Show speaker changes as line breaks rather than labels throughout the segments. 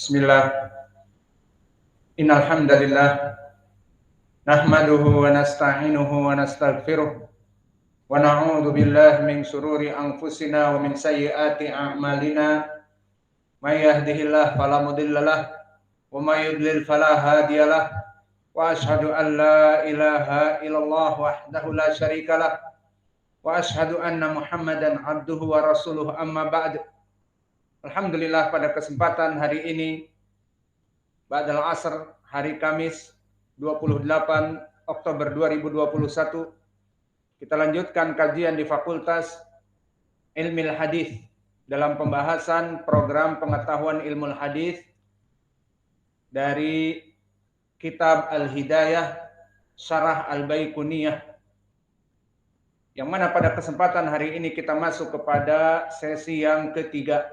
Bismillah. Innal hamdalillah nahmaduhu wa nasta'inuhu wa nastaghfiruh wa na'udzu billahi min shururi anfusina wa min sayyiati a'malina. May yahdihillahu fala mudhillalah wa may yudlil fala hadiyalah. Wa asyhadu an la ilaha illallah wahdahu la syarikalah wa asyhadu anna Muhammadan abduhu wa rasuluh, amma ba'd. Alhamdulillah, pada kesempatan hari ini Ba'dal Asr, hari Kamis 28 Oktober 2021, kita lanjutkan kajian di Fakultas Ilmil Hadis dalam pembahasan program pengetahuan ilmu hadis dari kitab Al-Hidayah Syarah Al-Baiquniyah, yang mana pada kesempatan hari ini kita masuk kepada sesi yang ketiga.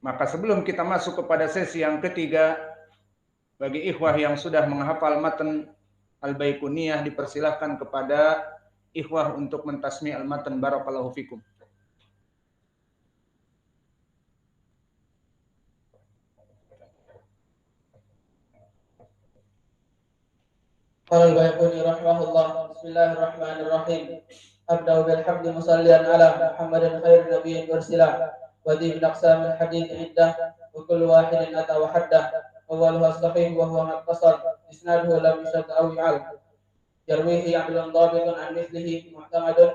Maka sebelum kita masuk kepada sesi yang ketiga, bagi ikhwah yang sudah menghafal matan Al-Baiquniyah, dipersilahkan kepada ikhwah untuk mentasmi al-matan. Barakallahu fikum.
Qala al-Baiquni rahimahullah. Bismillahirrahmanirrahim. Abda'u bilhamdi musalliyan ala Muhammadin khairin nabiyyin ursila wa di min aqsamil hadits iddah wa kullu wahidin ata wa haddah awwaluha sahih wa huwa muttasil isnaduhu lam yushad aw yu'al yarwihi 'adlun dhabitun an mithlihi mu'tamadun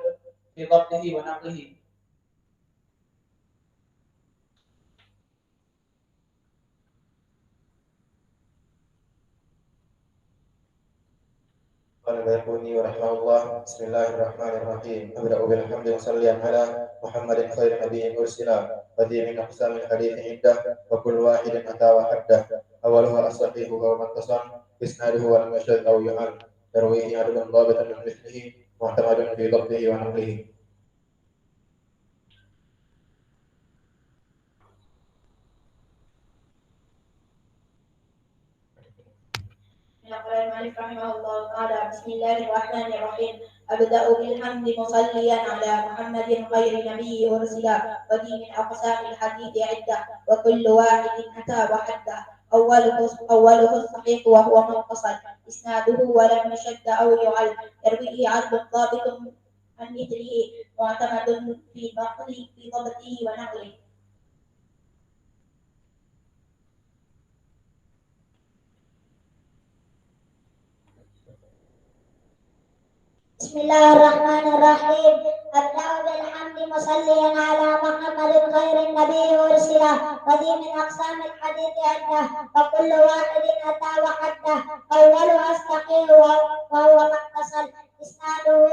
fi dhabtihi wa naqlihi.
Qala al-Baiquni rahimahullah. Bismillahirrahmanirrahim. Abda'u bilhamdi musalliyan ala Muhammadin khairin nabiyyin ursila wa di min aqsamil hadits iddah wa kullu wahidin ata wa haddah awwaluha as-sahihu wa muttasil isnaduhu wa lam yashad aw yu'al yarwihi 'adlun dhabitun min mithlihi mu'tamadun fi dhabtihi wa naqlihi.
قال المؤلف رحمه الله تعالى: بسم الله الرحمن الرحيم. أبدأ بالحمد مصليا على محمد خير نبي أرسل ودي من أقسام الحديث عدة وكل واحد أتى وحده أوله الصحيح وهو متصل إسناده ولم يشد أو يعل يرويه عدل ضابط عن مثله معتمد في ضبطه ونقله.
Bismillahirrahmanirrahim. Abda'u bilhamdi musalliyan ala Muhammadin khairin nabiyyin ursila wa di min aqsamil hadits iddah wa kullu wahidin ata wa haddah awwaluha as-sahih wa huwa muttasil isnaduhu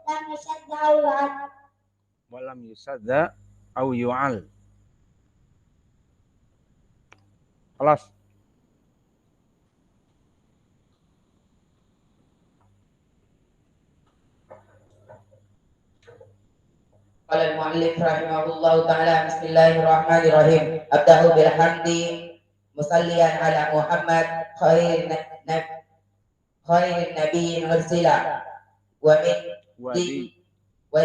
lam yushad aw yu'al
Wa lam yusadda aw yu'al. Kelas.
Qala al-mu'allif rahimahullahu ta'ala. Bismillahirrahmanirrahim. Abda'u bilhamdi musalliyan ala Muhammad khairin nabiyyin ursila wa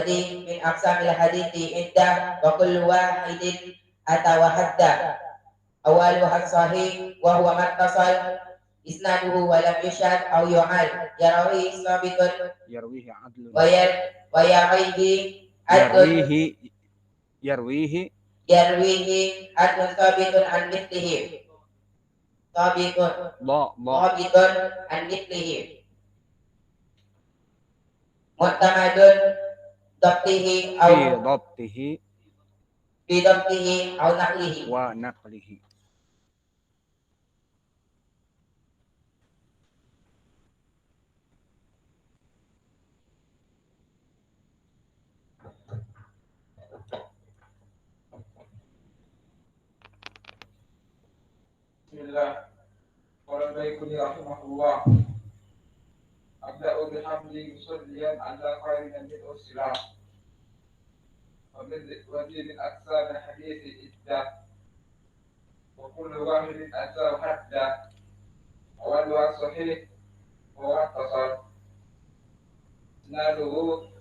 di min aqsamil hadithi iddah wa kullu wahidin ata wa hadda awwaluha sahih wa huwa muttasil isnaduhu wa lam yushad aw yu'al yarwihi sabitun
Yarwihi adlun.
wa yarwihi
Yarwihi
adun sabitun an mithlihi sabitun an mithlihi mu'tamadun dhabtihi fi dhabtihi aw naqlihi.
wa naqlihi.
Bismillah. Qala al-Baiquni rahimahullah. Abda'u bihamdi musalliyan ala khairin nabiyyin ursila wa di min aqsamil hadits iddah wa kullu wahidin ata wa hadda awwaluha sahih wa muttasil isnaduhu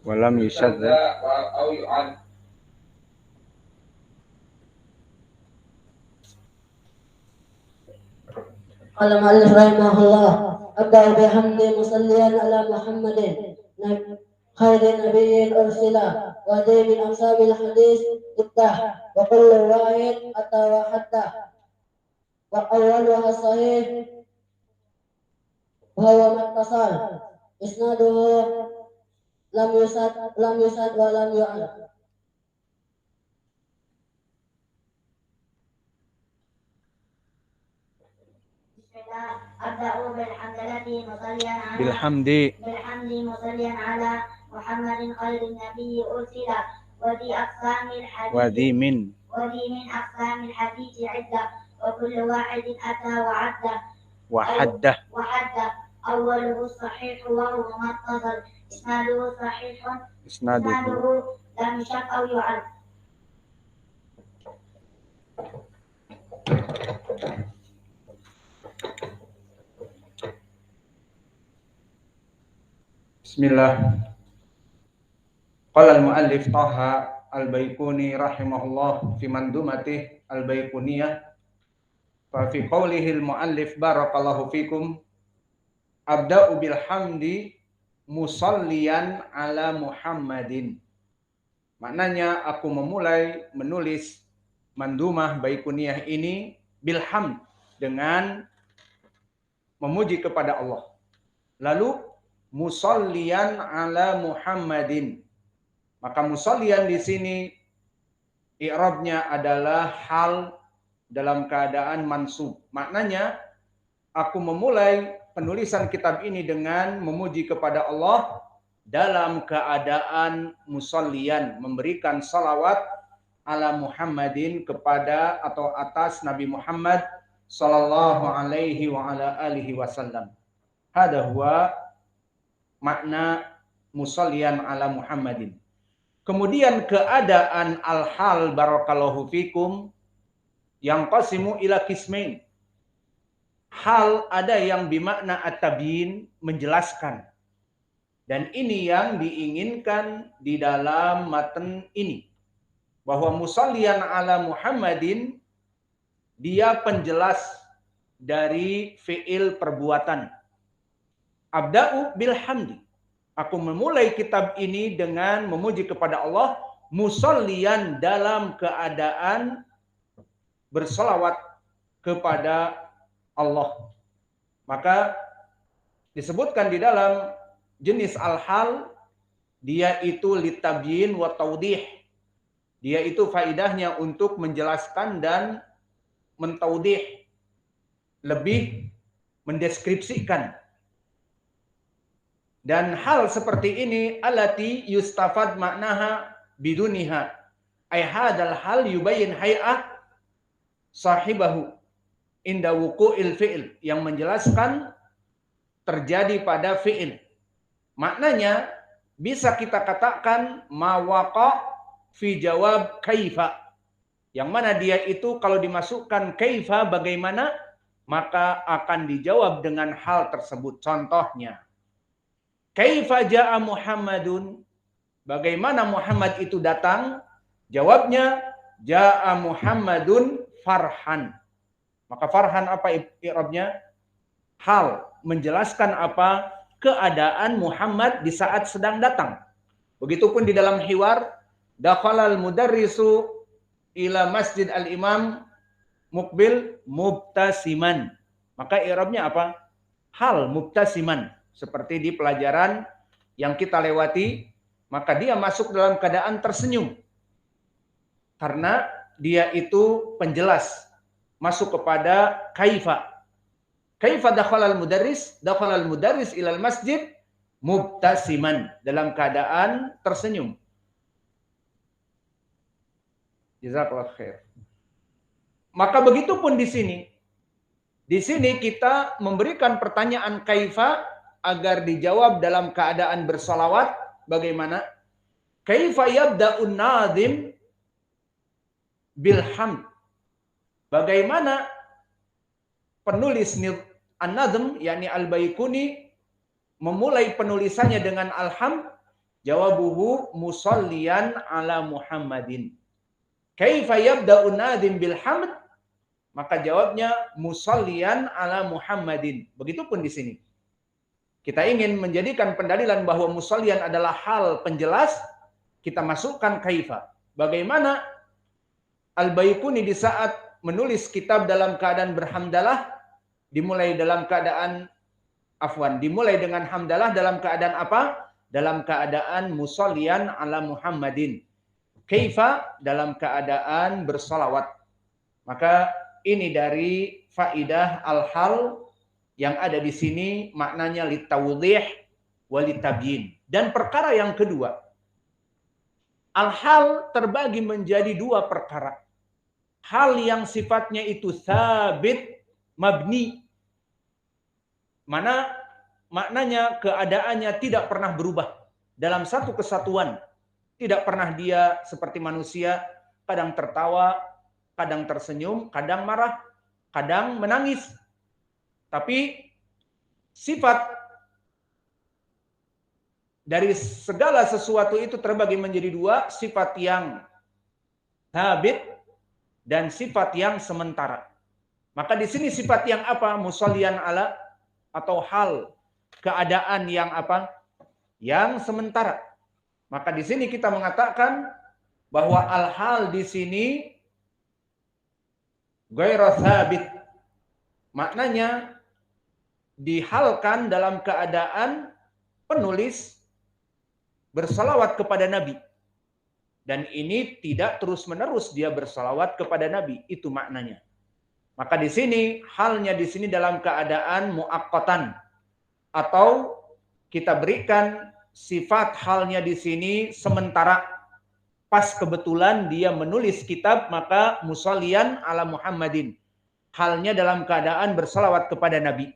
Wa lam yusadda
aw yu'al
قال المؤلف رحمه الله أبدأ بحمد مصليا على محمد خير نبي أرسل وذي من أنساب الحديث عدة وكل واحد أتى وحده وأولها صحيح وهو ما اتصل إسناده لم يسد ولم يعرف.
أبدأ بالحمد مصليا على
بالحمد
مصليا على محمد خير النبي أرسل وذي أقسام الحديث
وذي من
أقسام الحديث عدة وكل واحد أتى
وحده
أوله الصحيح وهو ما اتصل إسناده صحيح
إسناده
لم يشك أو يعرف.
Bismillah. Qala al-muallif Taha al-Baiquni rahimahullah fi mandumatih al-Baiquniyah fa fi qawlihi al-muallif barakallahu fikum abda'u bil hamdi musalliyan ala Muhammadin. Maknanya aku memulai menulis mandumah Baiquniyah ini bilhamd dengan memuji kepada Allah. Lalu musalliyan ala Muhammadin. Maka musalliyan di sini i'rabnya adalah hal dalam keadaan mansub. Maknanya aku memulai penulisan kitab ini dengan memuji kepada Allah dalam keadaan musalliyan, memberikan salawat ala Muhammadin kepada atau atas Nabi Muhammad sallallahu alaihi wa ala alihi wasallam. Hada huwa makna musalliyan ala Muhammadin. Kemudian keadaan al-hal barakallahu fikum yang qasimu ila qismain. Hal ada yang bimakna at-tabyin, menjelaskan. Dan ini yang diinginkan di dalam matan ini. Bahwa musalliyan ala Muhammadin dia penjelas dari fi'il perbuatan. Abda'u bilhamdi. Aku memulai kitab ini dengan memuji kepada Allah musalliyan dalam keadaan berselawat kepada Allah. Maka disebutkan di dalam jenis al-hal dia itu litabyin wa taudih. Dia itu faidahnya untuk menjelaskan dan mentaudih, lebih mendeskripsikan. Dan hal seperti ini alati yustafad maknaha biduniha. Ay hadal hal yubayyin hay'ah sahibahu inda wuqu'il fi'il, yang menjelaskan terjadi pada fi'il. Maknanya bisa kita katakan mawaqa fi jawab kaifa, yang mana dia itu kalau dimasukkan kaifa bagaimana, maka akan dijawab dengan hal tersebut. Contohnya kaifa ja'a Muhammadun, bagaimana Muhammad itu datang? Jawabnya ja'a Muhammadun farhan. Maka farhan apa i'rabnya? Hal, menjelaskan apa? Keadaan Muhammad di saat sedang datang. Begitupun di dalam hiwar, dakhalal mudarrisu ila masjid al-imam muqbil mubtasiman. Maka i'rabnya apa? Hal mubtasiman. Seperti di pelajaran yang kita lewati, maka dia masuk dalam keadaan tersenyum. Karena dia itu penjelas, masuk kepada kaifa. Kaifa dakhalal mudarris ilal masjid mubtasiman, dalam keadaan tersenyum. Jazakallahu khair. Maka begitupun di sini. Di sini kita memberikan pertanyaan kaifa agar dijawab dalam keadaan bersalawat. Bagaimana? Kaifa yabda'un nazim bilhamd. Bagaimana penulis an-nazm yakni al-Baiquni memulai penulisannya dengan alhamd? Jawabuhu musalliyan ala Muhammadin. Kaifa yabda'un nazim bilhamd? Maka jawabnya musalliyan ala Muhammadin. Begitupun di sini. Kita ingin menjadikan pendalilan bahwa musalliyan adalah hal penjelas, kita masukkan kaifa. Bagaimana Al-Baiquni di saat menulis kitab dalam keadaan berhamdalah, dimulai dengan hamdalah dalam keadaan apa? Dalam keadaan musalliyan ala Muhammadin. Kaifa dalam keadaan bersalawat. Maka ini dari faidah al-hal yang ada di sini, maknanya litawdih wa litabyin. Dan perkara yang kedua, al-hal terbagi menjadi dua perkara. Hal yang sifatnya itu sabit mabni. Mana maknanya keadaannya tidak pernah berubah dalam satu kesatuan. Tidak pernah dia seperti manusia, kadang tertawa, kadang tersenyum, kadang marah, kadang menangis. Tapi sifat dari segala sesuatu itu terbagi menjadi dua, sifat yang sabit dan sifat yang sementara. Maka di sini sifat yang apa? Musalliyan ala, atau hal, keadaan yang apa? Yang sementara. Maka di sini kita mengatakan bahwa al-hal di sini ghairu sabit. Maknanya dihalkan dalam keadaan penulis bersalawat kepada Nabi. Dan ini tidak terus-menerus dia bersalawat kepada Nabi. Itu maknanya. Maka di sini, halnya di sini dalam keadaan muaqqatan. Atau kita berikan sifat halnya di sini sementara. Pas kebetulan dia menulis kitab, maka musalliyan ala Muhammadin. Halnya dalam keadaan bersalawat kepada Nabi.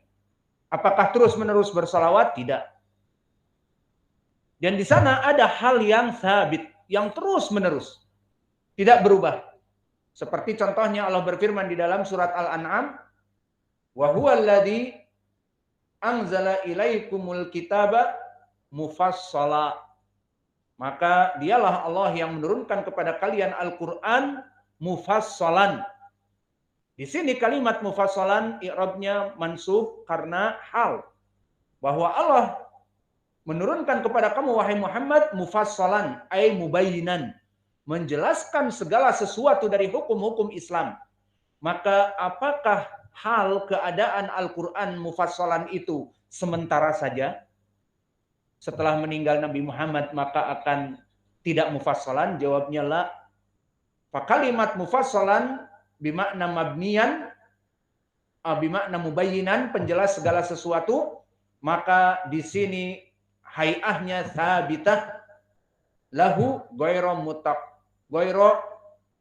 Apakah terus-menerus bersalawat? Tidak. Dan di sana ada hal yang sabit, yang terus-menerus, tidak berubah. Seperti contohnya Allah berfirman di dalam surat Al-An'am, wa huwa alladzi anzala ilaikumul kitaba mufassala. Maka dialah Allah yang menurunkan kepada kalian Al-Qur'an mufassalan. Di sini kalimat mufassalan i'rabnya mansub karena hal, bahwa Allah menurunkan kepada kamu wahai Muhammad mufassalan ay mubayyinan, menjelaskan segala sesuatu dari hukum-hukum Islam. Maka apakah hal keadaan Al-Qur'an mufassalan itu sementara saja? Setelah meninggal Nabi Muhammad maka akan tidak mufassalan? Jawabnya la. Fa kalimat mufassalan bimakna mabniyan, bimakna mubayyinan, penjelas segala sesuatu. Maka di sini hayahnya sabitah lahu ghairu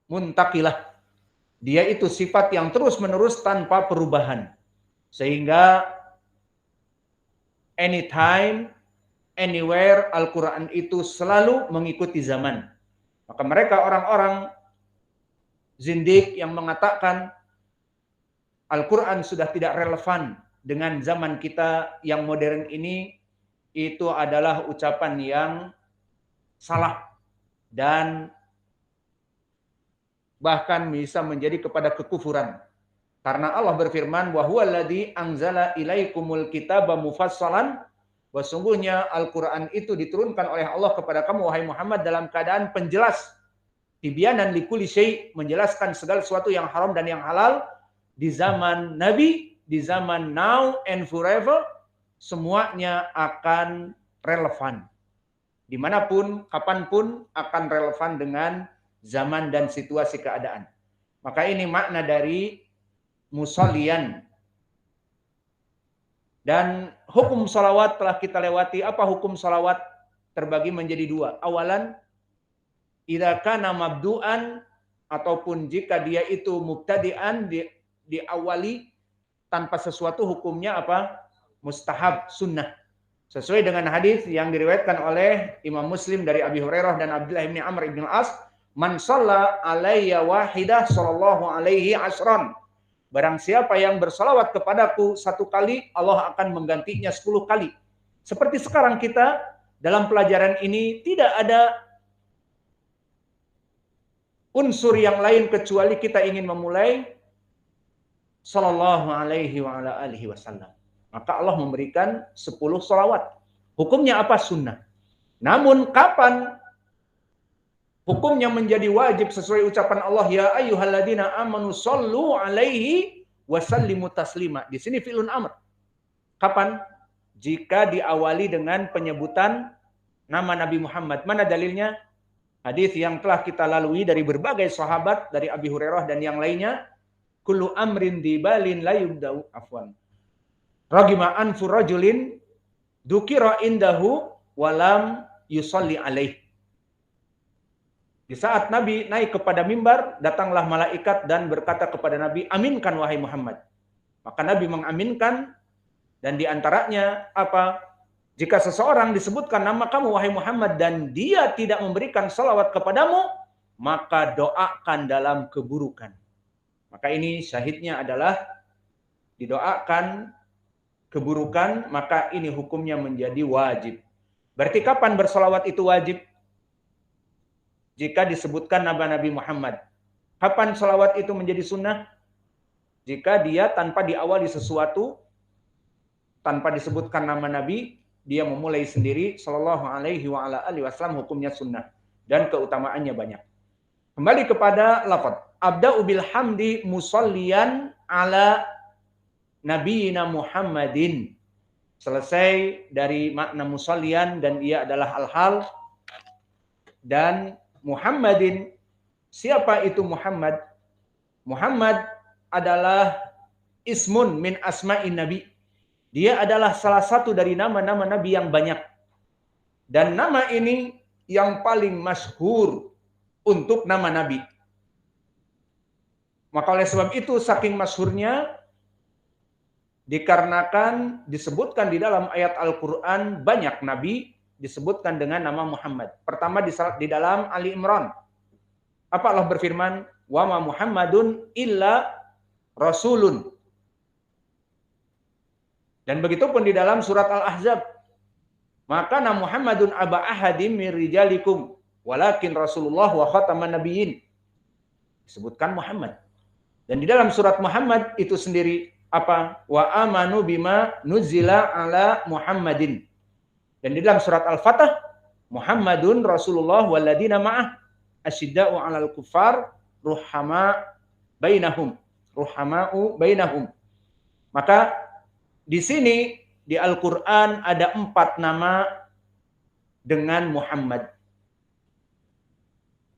muntaqilah. Dia itu sifat yang terus-menerus tanpa perubahan. Sehingga anytime, anywhere, Al-Quran itu selalu mengikuti zaman. Maka mereka orang-orang zindik yang mengatakan Al-Quran sudah tidak relevan dengan zaman kita yang modern ini, itu adalah ucapan yang salah dan bahkan bisa menjadi kepada kekufuran. Karena Allah berfirman, wa huwallazi anzala ilaikumul kitaba mufassalan, sesungguhnya Al-Quran itu diturunkan oleh Allah kepada kamu wahai Muhammad dalam keadaan penjelas, tibyanan likulli syai', menjelaskan segala sesuatu yang haram dan yang halal. Di zaman Nabi, di zaman now and forever, semuanya akan relevan. Dimanapun, kapanpun akan relevan dengan zaman dan situasi keadaan. Maka ini makna dari musalliyan. Dan hukum salawat telah kita lewati. Apa hukum salawat? Terbagi menjadi dua. Awalan, idza kana mabdu'an, ataupun jika dia itu mubtadi'an, diawali tanpa sesuatu, hukumnya apa? Mustahab, sunnah. Sesuai dengan hadis yang diriwayatkan oleh Imam Muslim dari Abi Hurairah dan Abdullah bin Amr bin Al-As, man shalla alayya wahidah sallallahu alaihi asran. Barang siapa yang bersalawat kepadaku satu kali, Allah akan menggantinya 10 kali. Seperti sekarang kita dalam pelajaran ini tidak ada unsur yang lain kecuali kita ingin memulai sallallahu alaihi wa ala alihi wasallam. Maka Allah memberikan 10 salawat. Hukumnya apa? Sunnah. Namun kapan hukumnya menjadi wajib sesuai ucapan Allah, ya ayyuhalladzina amanu shallu alaihi wa sallimu taslima. Di sini fi'lun amr. Kapan? Jika diawali dengan penyebutan nama Nabi Muhammad. Mana dalilnya? Hadis yang telah kita lalui dari berbagai sahabat, dari Abi Hurairah dan yang lainnya. Kullu amrin dibalin la yubda'u afwan. Ragima anfu rajulin dukira indahu walam yusalli alaih. Di saat Nabi naik kepada mimbar, datanglah malaikat dan berkata kepada Nabi, aminkan wahai Muhammad. Maka Nabi mengaminkan, dan diantaranya apa? Jika seseorang disebutkan nama kamu wahai Muhammad dan dia tidak memberikan salawat kepadamu, maka doakan dalam keburukan. Maka ini syahidnya adalah didoakan keburukan, maka ini hukumnya menjadi wajib. Berarti kapan bersalawat itu wajib? Jika disebutkan nama Nabi Muhammad. Kapan salawat itu menjadi sunnah? Jika dia tanpa diawali sesuatu, tanpa disebutkan nama Nabi, dia memulai sendiri, sallallahu alaihi wa ala alihi wasallam, hukumnya sunnah. Dan keutamaannya banyak. Kembali kepada lafaz. Abda'u bil hamdi musalliyan ala nabiyina Muhammadin. Selesai dari makna musalliyan, dan ia adalah al-hal. Dan Muhammadin, siapa itu Muhammad? Muhammad adalah ismun min asma'in nabi. Dia adalah salah satu dari nama-nama Nabi yang banyak. Dan nama ini yang paling masyhur untuk nama Nabi. Maka oleh sebab itu saking masyhurnya, dikarenakan disebutkan di dalam ayat Al-Quran banyak Nabi disebutkan dengan nama Muhammad. Pertama di dalam Ali Imran. Apa Allah berfirman? Wa ma Muhammadun illa rasulun. Dan begitu pun di dalam surat Al-Ahzab. Maka nama Muhammadun aba ahadim min rijalikum walakin Rasulullah wa khataman nabiyyin. Disebutkan Muhammad. Dan di dalam surat Muhammad itu sendiri apa? Wa amanu bima nuzila ala Muhammadin. Dan di dalam surat Al-Fatah, Muhammadun Rasulullah walladina ma'ah asyidda'u 'alal kuffar ruhama bainahum. Ruhama'u bainahum. Maka di sini di Al-Qur'an ada 4 nama dengan Muhammad.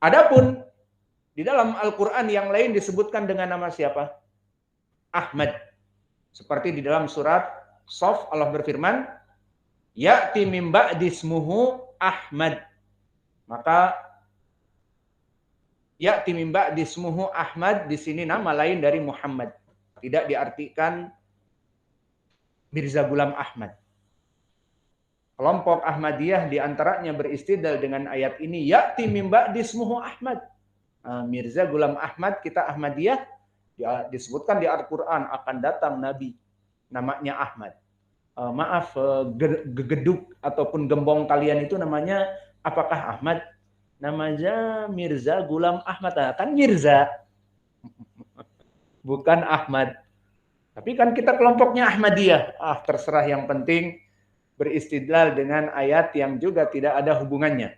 Adapun di dalam Al-Qur'an yang lain disebutkan dengan nama siapa? Ahmad. Seperti di dalam surat Shaf Allah berfirman, ya'ti min ba'di ismuhu Ahmad. Maka ya'ti min ba'di ismuhu Ahmad di sini nama lain dari Muhammad. Tidak diartikan Mirza Ghulam Ahmad. Kelompok Ahmadiyah diantaranya beristidlal dengan ayat ini, ya'ti min ba'di ismuhu Ahmad. Mirza Ghulam Ahmad, kita Ahmadiyah, disebutkan di Al-Quran akan datang Nabi namanya Ahmad. Gegeduk ataupun gembong kalian itu namanya apakah Ahmad? Namanya Mirza Ghulam Ahmad. Kan Mirza, bukan Ahmad. Tapi kan kita kelompoknya Ahmadiyah. Terserah, yang penting beristidlal dengan ayat yang juga tidak ada hubungannya.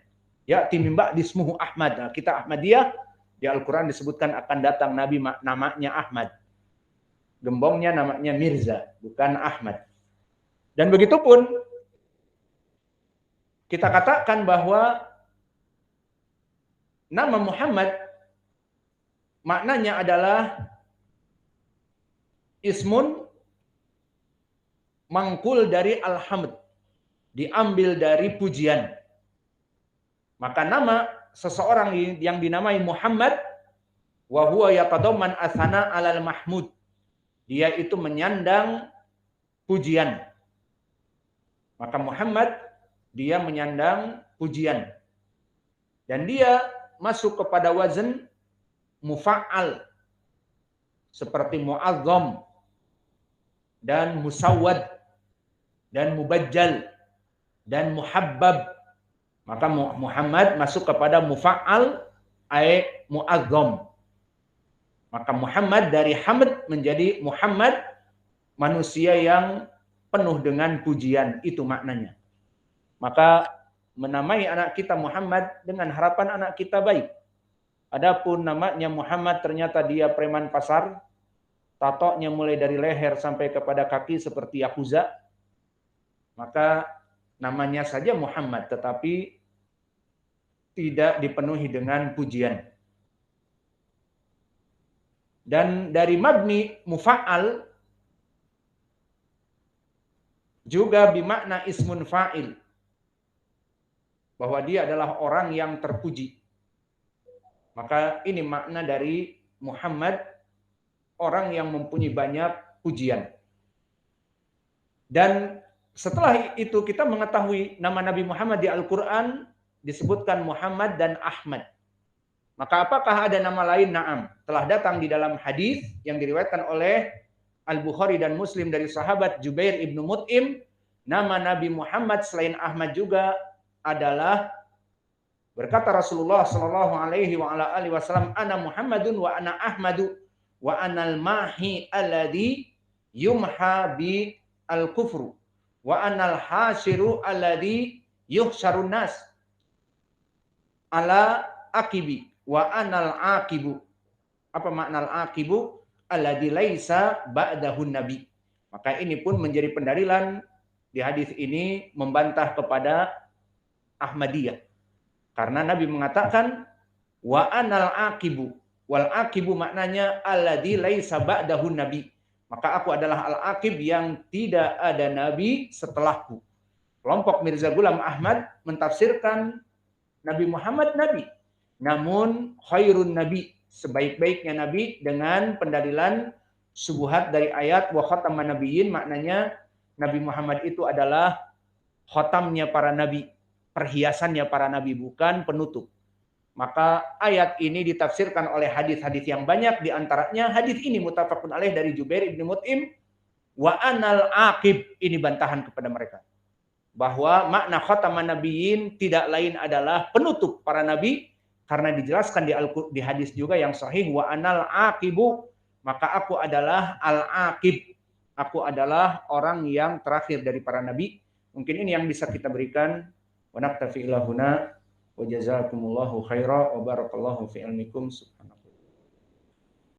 Ya'ti min ba'di ismuhu Ahmad. Kita Ahmadiyah, di Al-Quran disebutkan akan datang Nabi namanya Ahmad. Gembongnya namanya Mirza, bukan Ahmad. Dan begitu pun kita katakan bahwa nama Muhammad maknanya adalah ismun mangkul dari alhamd, diambil dari pujian. Maka nama seseorang yang dinamai Muhammad, wa huwa yatadamman asana alal mahmud. Dia itu menyandang pujian. Maka Muhammad, dia menyandang pujian. Dan dia masuk kepada wazn mufa'al. Seperti mu'azzam dan musawwad dan mubajjal dan muhabbab. Maka Muhammad masuk kepada mufa'al ay mu'azzam. Maka Muhammad dari hamd menjadi Muhammad, manusia yang penuh dengan pujian, itu maknanya. Maka menamai anak kita Muhammad dengan harapan anak kita baik. Adapun namanya Muhammad ternyata dia preman pasar, tatoknya mulai dari leher sampai kepada kaki seperti yakuza, maka namanya saja Muhammad tetapi tidak dipenuhi dengan pujian. Dan dari mabni mufa'al juga bermakna ismun fa'il, bahwa dia adalah orang yang terpuji. Maka ini makna dari Muhammad, orang yang mempunyai banyak pujian. Dan setelah itu kita mengetahui nama Nabi Muhammad di Al-Quran disebutkan Muhammad dan Ahmad. Maka apakah ada nama lain? Naam. Telah datang di dalam hadis yang diriwayatkan oleh Al-Bukhari dan Muslim dari sahabat Jubair ibnu Mut'im, nama Nabi Muhammad selain Ahmad juga adalah, berkata Rasulullah sallallahu alaihi wasallam, ana Muhammadun wa ana Ahmadu wa anal mahi alladhi yumha bi al-kufru wa anal hasyiru alladhi yuhsyarun nas ala akibi wa anal akibu. Apa makna al-akibu? Alladhi laisa ba'dahun nabi. Maka ini pun menjadi pendalilan di hadis ini membantah kepada Ahmadiyah. Karena Nabi mengatakan wa anal akibu. Wal akibu maknanya alladzi laisa ba'dahu nabi. Maka aku adalah al-akib yang tidak ada nabi setelahku. Kelompok Mirza Ghulam Ahmad mentafsirkan Nabi Muhammad nabi. Namun khairun nabi, sebaik-baiknya nabi, dengan pendalilan subuhat dari ayat wa khataman nabiyyin, maknanya Nabi Muhammad itu adalah khatamnya para nabi, perhiasannya para nabi, bukan penutup. Maka ayat ini ditafsirkan oleh hadis-hadis yang banyak, di antaranya hadis ini muttafaqun alaih dari Jubair ibnu Mut'im, wa anal aqib, ini bantahan kepada mereka bahwa makna khataman nabiyyin tidak lain adalah penutup para nabi, karena dijelaskan di hadis juga yang sahih, wa anal aqibu, maka aku adalah al-aqib, aku adalah orang yang terakhir dari para nabi. Mungkin ini yang bisa kita berikan. Wa naktafi ila huna wa jazakumullahu khaira wa barakallahu fi ilmikum. Subhanallah.